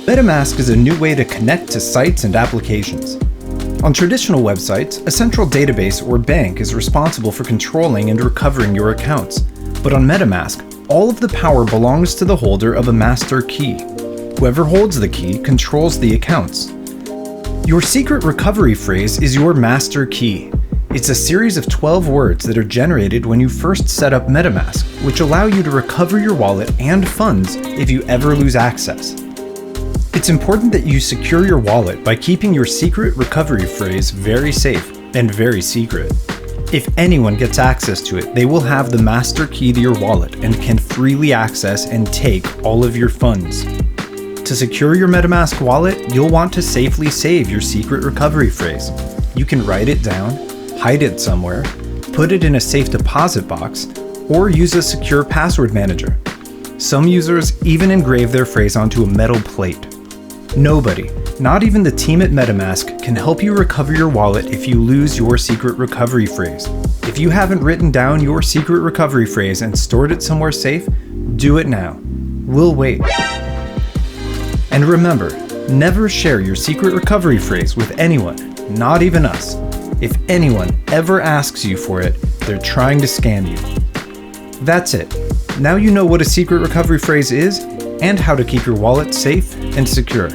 MetaMask is a new way to connect to sites and applications. On traditional websites, a central database or bank is responsible for controlling and recovering your accounts. But on MetaMask, all of the power belongs to the holder of a master key. Whoever holds the key controls the accounts. Your secret recovery phrase is your master key. It's a series of 12 words that are generated when you first set up MetaMask, which allow you to recover your wallet and funds if you ever lose access. It's important that you secure your wallet by keeping your secret recovery phrase very safe and very secret. If anyone gets access to it, they will have the master key to your wallet and can freely access and take all of your funds. To secure your MetaMask wallet, you'll want to safely save your secret recovery phrase. You can write it down, hide it somewhere, put it in a safe deposit box, or use a secure password manager. Some users even engrave their phrase onto a metal plate. Nobody, not even the team at MetaMask, can help you recover your wallet if you lose your secret recovery phrase. If you haven't written down your secret recovery phrase and stored it somewhere safe, do it now. We'll wait. And remember, never share your secret recovery phrase with anyone, not even us. If anyone ever asks you for it, they're trying to scam you. That's it. Now you know what a secret recovery phrase is and how to keep your wallet safe and secure.